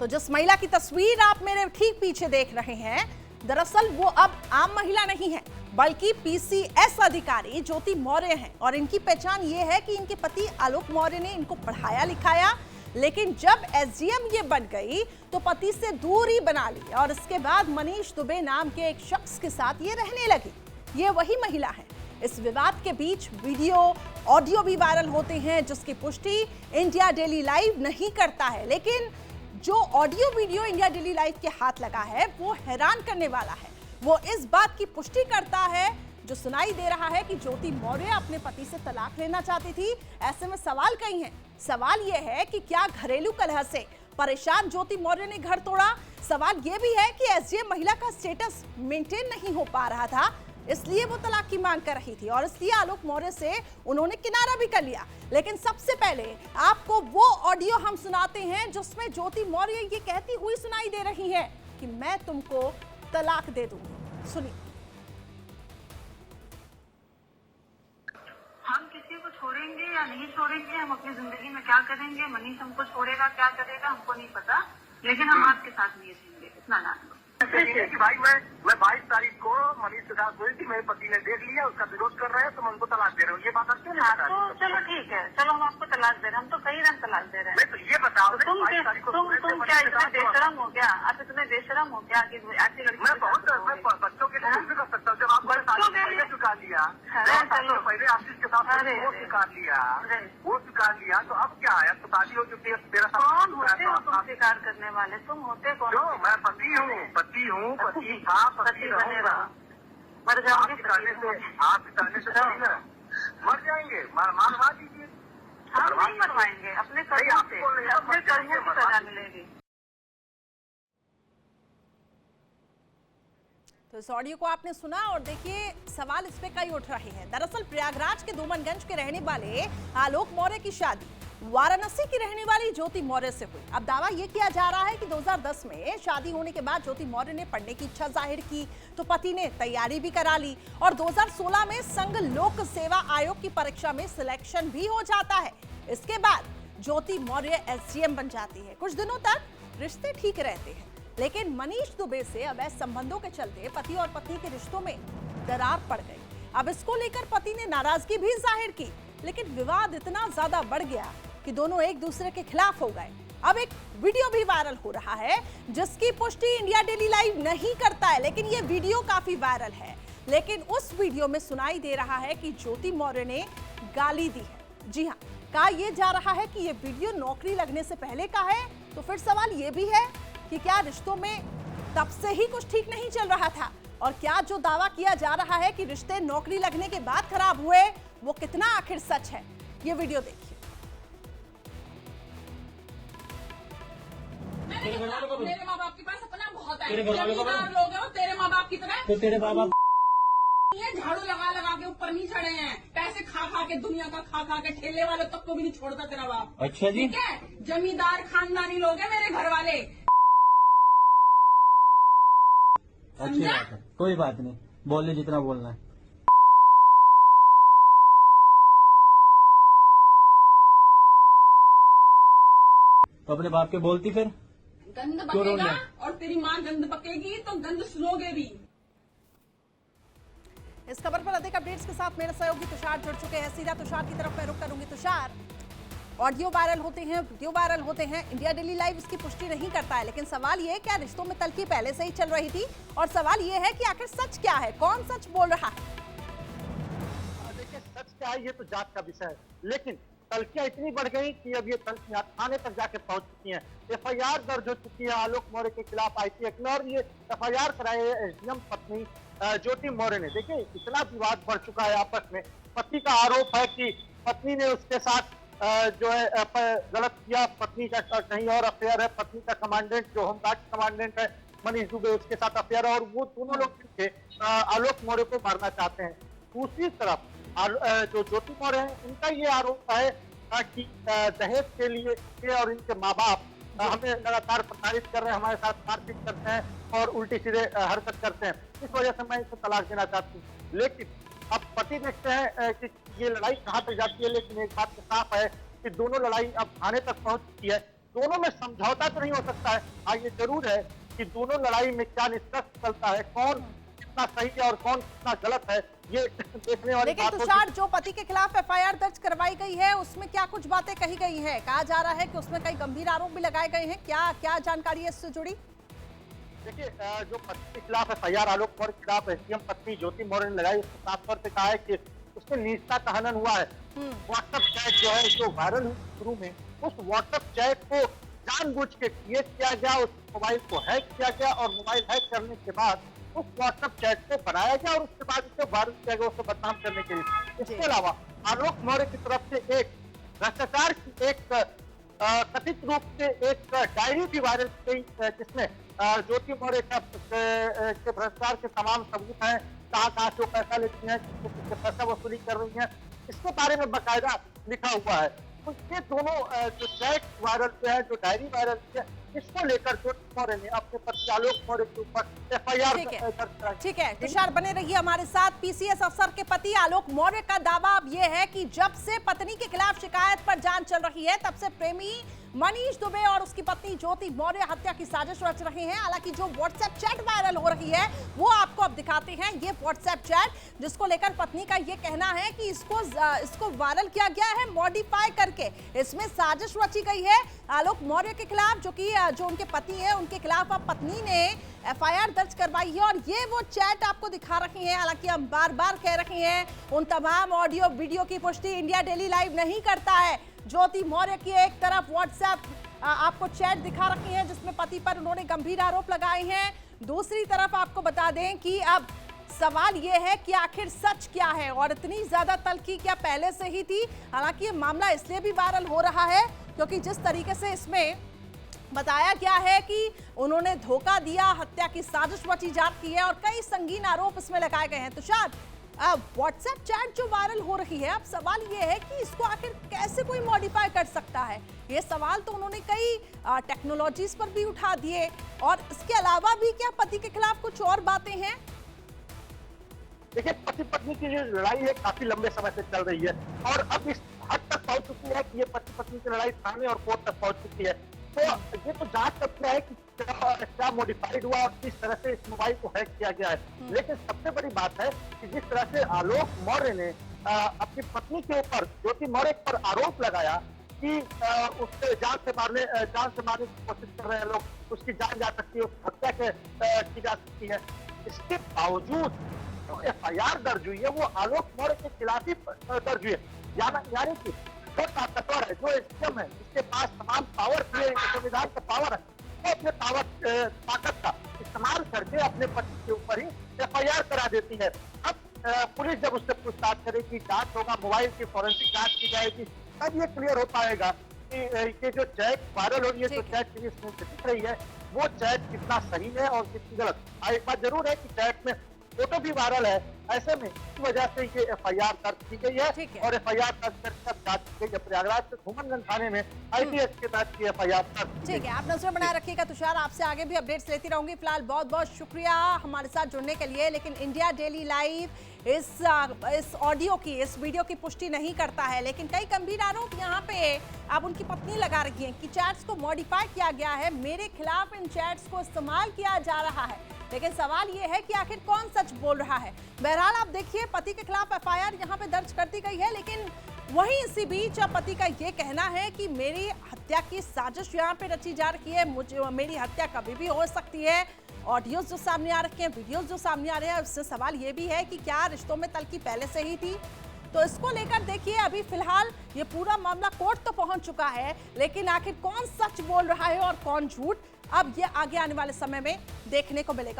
तो जिस महिला की तस्वीर आप मेरे ठीक पीछे देख रहे हैं, दरअसल वो अब आम महिला नहीं है बल्कि पीसीएस अधिकारी ज्योति मौर्य हैं। और इनकी पहचान ये है कि इनके पति आलोक मौर्य ने इनको पढ़ाया लिखाया, लेकिन जब एसडीएम ये बन गई तो पति से दूरी बना ली और इसके बाद मनीष दुबे नाम के एक शख्स के साथ ये रहने लगी। ये वही महिला है। इस विवाद के बीच वीडियो ऑडियो भी वायरल होते हैं जिसकी पुष्टि इंडिया डेली लाइव नहीं करता है, लेकिन जो audio video India daily live के हाथ लगा है वो हैरान करने वाला है। वो इस बात की पुष्टि करता है जो सुनाई दे रहा है कि ज्योति मौर्य अपने पति से तलाक लेना चाहती थी। ऐसे में सवाल कई हैं। सवाल यह है कि क्या घरेलू कलह से परेशान ज्योति मौर्य ने घर तोड़ा? सवाल यह भी है कि एसडीएम महिला का स्टेटस मेंटेन नहीं हो पा रहा था, इसलिए वो तलाक की मांग कर रही थी और इसलिए आलोक मौर्य से उन्होंने किनारा भी कर लिया। लेकिन सबसे पहले आपको वो ऑडियो हम सुनाते हैं जिसमें ज्योति मौर्य ये कहती हुई सुनाई दे रही है कि मैं तुमको तलाक दे दूंगी। सुनिए। हम किसी को छोड़ेंगे या नहीं छोड़ेंगे, हम अपनी जिंदगी में क्या करेंगे, मनीष हमको छोड़ेगा क्या करेगा हमको नहीं पता, लेकिन हम आपके साथ नहीं रहेंगे, इतना जान लो। कि भाई मैं 22 तारीख को मनीष के साथ हुई थी, मेरे पति ने देख लिया, उसका विरोध कर रहे हैं तो मैं उनको तलाक दे रहा हूँ। ये बात अच्छी नहीं है। तो चलो ठीक है, चलो हम आपको तलाक दे रहे हैं, हम तो कई रंग तलाक दे रहे हैं। नहीं तो ये बताओ, तुम क्या इतने बेशरम हो क्या? आप इतने बेशरम हो क्या कि ऐसी लड़की? मैं बहुत बच्चों के लिए कुछ भी कर सकता हूँ। जब आप पहले चुका लिया, पहले आशीष के साथ वो स्वीकार लिया तो अब क्या है? तो शादी हो चुकी है। तेरा कौन होते हो तुम स्वीकार करने वाले? तुम होते कौन? मैं पति हूँ, पति था, पति रहूंगा। मर जाओगे आप करने से थोड़ी ना मर जाएंगे। मारवा दीजिए। हम नहीं मरवाएंगे, अपने कर्मों की सजा मिलेगी। तो इस ऑडियो को आपने सुना और देखिए सवाल इस पे कई उठ रहे हैं। दरअसल प्रयागराज के दोमनगंज के रहने वाले आलोक मौर्य की शादी वाराणसी की रहने वाली ज्योति मौर्य से हुई। अब दावा यह किया जा रहा है कि 2010 में शादी होने के बाद ज्योति मौर्य ने पढ़ने की इच्छा जाहिर की तो पति ने तैयारी भी करा ली और 2016 में संघ लोक सेवा आयोग की परीक्षा में सिलेक्शन भी हो जाता है। इसके बाद ज्योति मौर्य एसडीएम बन जाती है। कुछ दिनों तक रिश्ते ठीक रहते हैं, लेकिन मनीष दुबे से अवैध संबंधों के चलते पति और पत्नी के रिश्तों में दरार पड़ गई। अब इसको लेकर पति ने नाराजगी भी जाहिर की, लेकिन विवाद इतना ज्यादा बढ़ गया कि दोनों एक दूसरे के खिलाफ हो गए। अब एक वीडियो भी वायरल हो रहा है जिसकी पुष्टि इंडिया डेली लाइव नहीं करता है, लेकिन ये वीडियो काफी वायरल है। लेकिन उस वीडियो में सुनाई दे रहा है कि ज्योति मौर्य ने गाली दी है। जी हाँ, कहा यह जा रहा है कि ये वीडियो नौकरी लगने से पहले का है। तो फिर सवाल ये भी है कि क्या रिश्तों में तब से ही कुछ ठीक नहीं चल रहा था, और क्या जो दावा किया जा रहा है कि रिश्ते नौकरी लगने के बाद खराब हुए वो कितना आखिर सच है? ये वीडियो देखिए। मेरे माँ बाप के पास अपना बहुत है, जमींदार लोग हैं और तेरे माँ बाप की तरह तो तेरे बाबा ये झाड़ू लगा लगा के ऊपर नहीं चढ़े हैं, पैसे खा खा के दुनिया का खा खा के ठेले वालों तक को भी नहीं छोड़ता तेरा बाप। अच्छा जी, ठीक है, जमींदार खानदानी लोग हैं मेरे घर वाले। अच्छी बात है, कोई बात नहीं, बोल ले जितना बोलना है। तो अपने बाप के बोलती फिर गंद बकेगा और तेरी माँ गंद बकेगी तो गंद सुनोगे भी। इस खबर पर अधिक अपडेट्स के साथ मेरे सहयोगी तुषार जुड़ चुके हैं। सीधा तुषार की तरफ मैं रुख करूंगी। तुषार, ऑडियो वायरल होते हैं, वीडियो वायरल होते हैं, इंडिया डेली लाइव इसकी पुष्टि नहीं करता है, लेकिन सवाल ये है क्या रिश्तों में तल्खी पहले से ही चल रही थी? और सवाल ये है कि आखिर सच क्या है, कौन सच बोल रहा है? देखिए सच क्या है ये तो जांच का विषय है, लेकिन तल्खियां इतनी बढ़ गई कि अब ये तल्खियां थाने तक जाके पहुंच चुकी हैं। एफआईआर दर्ज हो चुकी है आलोक मौर्य के खिलाफ आईपीएक्ट में, और ये एफआईआर कराई है एसडीएम पत्नी ज्योति मौर्य ने। देखिए इतना विवाद बढ़ चुका है आपस में। पति का आरोप है कि पत्नी ने उसके साथ जो है गलत किया, पत्नी का कहीं और अफेयर है, पत्नी का कमांडेंट जो होमगार्ड कमांडेंट है मनीष दुबे उसके साथ अफेयर है, और वो दोनों लोग मिलकर आलोक मौर्य को मारना चाहते हैं। दूसरी तरफ जो ज्योति मौर्य है उनका ये आरोप है कि दहेज के लिए और इनके माँ बाप हमें लगातार प्रताड़ित कर रहे हैं, हमारे साथ मारपीट करते हैं और उल्टी सीधे हरकत करते हैं, इस वजह से मैं इसे तलाक देना चाहती हूँ। लेकिन अब पति देखते हैं कि ये लड़ाई कहाँ तक जाती है, लेकिन एक बात तो साफ है कि दोनों लड़ाई अब थाने तक पहुंच चुकी है। दोनों में समझौता तो नहीं हो सकता है। हाँ, ये जरूर है कि दोनों लड़ाई में क्या निष्कर्ष चलता है, कौन कितना सही है और कौन कितना गलत है, ये देखने वाली लेकिन बात होगी। तुषार, जो पति के खिलाफ एफआईआर दर्ज करवाई गई है उसमें क्या कुछ बातें कही गई है? कहा जा रहा है कि उसमें कई गंभीर आरोप भी लगाए गए हैं। क्या क्या जानकारी है इससे जुड़ी? देखिए, जो पति के खिलाफ एफआईआर आलोक मौर्य के खिलाफ एसडीएम पत्नी ज्योति मौर्य ने लगाई, उसमें साफ तौर पे कहा है कि उसमें निजता का हनन हुआ है। व्हाट्सएप चैट जो है, जो वायरल हुई शुरू में, उस व्हाट्सएप चैट को जानबूझ के क्रिएट किया गया, उस मोबाइल को हैक किया गया और मोबाइल हैक करने के बाद उस व्हाट्सएप चैट को बनाया गया और उसके बाद उसे वायरल किया गया, उसे बदनाम करने के लिए। इसके अलावा आलोक मौर्य की तरफ से एक भ्रष्टाचार की एक कथित रूप से एक डायरी भी वायरल की गई, जिसमें ज्योति मौर्य के भ्रष्टाचार के तमाम सबूत हैं, कहाँ से वो पैसा लेती हैं, किससे पैसा वसूली कर रही हैं, इसके बारे में बाकायदा लिखा हुआ है। तो ये दोनों जो चैट वायरल हुए हैं, जो डायरी वायरल हुई है, इसको लेकर ज्योति मौर्य ने अपने पति आलोक मौर्य के ऊपर एफआईआर दर्ज कराई। ठीक है तुषार, बने रहिए हमारे साथ। पीसीएस अफसर के पति आलोक मौर्य का दावा अब ये है कि जब से पत्नी के खिलाफ शिकायत पर जांच चल रही है, तब से प्रेमी मनीष दुबे और उसकी पत्नी ज्योति मौर्य हत्या की साजिश रच रहे हैं। हालांकि जो व्हाट्सएप चैट वायरल हो रही है वो आपको अब दिखाते हैं। ये व्हाट्सएप चैट जिसको लेकर पत्नी का ये कहना है कि इसको वायरल किया गया है मॉडिफाई करके, इसमें साजिश रची गई है आलोक मौर्य के खिलाफ, जो उनके पति है उनके खिलाफ अब पत्नी ने एफआईआर दर्ज करवाई है और ये वो चैट आपको दिखा रही हैं। हालांकि हम बार बार कह रहे हैं, उन तमाम ऑडियो वीडियो की पुष्टि इंडिया डेली लाइव नहीं करता है। ज्योति मौर्य की एक तरफ व्हाट्सएप आपको चैट दिखा रखी है जिसमें पति पर उन्होंने गंभीर आरोप लगाए हैं, दूसरी तरफ आपको बता दें कि अब सवाल यह है कि आखिर सच क्या है और इतनी ज्यादा तल्खी क्या पहले से ही थी। हालांकि ये मामला इसलिए भी वायरल हो रहा है क्योंकि जिस तरीके से इसमें बताया गया है कि उन्होंने धोखा दिया, हत्या की साजिश रची जा रही है और कई संगीन आरोप इसमें लगाए गए हैं। तुषार, व्हाट्सएप चैट जो वायरल हो रही है, अब सवाल ये है कि इसको आखिर कैसे कोई मॉडिफाई कर सकता है। ये सवाल तो उन्होंने कई टेक्नोलॉजीज पर भी उठा दिए और इसके अलावा भी क्या पति के खिलाफ कुछ और बातें हैं? देखिए, पति पत्नी की जो लड़ाई है काफी लंबे समय से चल रही है और अब इस हद तक पहुंच चुकी है कि ये पति पत्नी की लड़ाई थाने और कोर्ट तक पहुंच चुकी है। तो ये तो जांच करना है कि क्या मॉडिफाइड हुआ और किस तरह से इस मोबाइल को हैक किया गया है। लेकिन सबसे बड़ी बात है कि जिस तरह से आलोक मौर्य ने अपनी पत्नी के ऊपर, ज्योति मौर्य पर आरोप लगाया कि उससे जान से मारने की कोशिश कर रहे हैं लोग, उसकी जान जा सकती है, उसकी हत्या की जा सकती है। इसके बावजूद जो एफआईआर दर्ज हुई है वो आलोक मौर्य के खिलाफ ही दर्ज हुई है। यानी कि जो ताकतवर है, जो एसडीएम है, जिसके पास तमाम पावर है, संविधान का पावर है, वो अपने ताकत का इस्तेमाल करके अपने पति के ऊपर ही एफआईआर करा देती है। अब पुलिस जब उससे पूछताछ करेगी, जांच होगा, मोबाइल की फॉरेंसिक जांच की जाएगी, तब ये क्लियर हो पाएगा कि ये जो चैट वायरल हो रही है, जो चैट की इसमें दिख रही है, वो चैट कितना सही है और कितनी गलत। एक बात जरूर है कि चैट में फोटो भी वायरल है, ऐसे में इस वजह से ये एफआईआर दर्ज की गई है और एफआईआर दर्ज कर जांच की गई है। प्रयागराज के धूमनगंज थाने में आईपीएस के तहत की एफआईआर दर्ज। ठीक है, आप नजर बनाए रखिएगा तुषार, आपसे आगे भी अपडेट्स लेती रहूंगी। फिलहाल बहुत बहुत शुक्रिया हमारे साथ जुड़ने के लिए। लेकिन इंडिया डेली लाइव इस ऑडियो की, इस वीडियो की पुष्टि नहीं करता है, लेकिन कई गंभीर आरोप यहाँ पे अब उनकी पत्नी लगा रही है कि चैट्स को मॉडिफाई किया गया है, मेरे खिलाफ इन चैट्स को इस्तेमाल किया जा रहा है। लेकिन सवाल ये है कि आखिर कौन सच बोल रहा है। बहरहाल आप देखिए, पति के खिलाफ एफआईआर यहाँ पे दर्ज कर दी गई है, लेकिन वहीं इसी बीच पति का ये कहना है कि मेरी हत्या की साजिश यहाँ पे रची जा रही है, मेरी हत्या कभी भी हो सकती है। ऑडियोज जो सामने आ रखे हैं, वीडियोज जो सामने आ रहे हैं, उससे सवाल ये भी है कि क्या रिश्तों में तल्खी पहले से ही थी। तो इसको लेकर देखिए, अभी फिलहाल ये पूरा मामला कोर्ट तो पहुंच चुका है, लेकिन आखिर कौन सच बोल रहा है और कौन झूठ, अब ये आगे आने वाले समय में देखने को मिलेगा।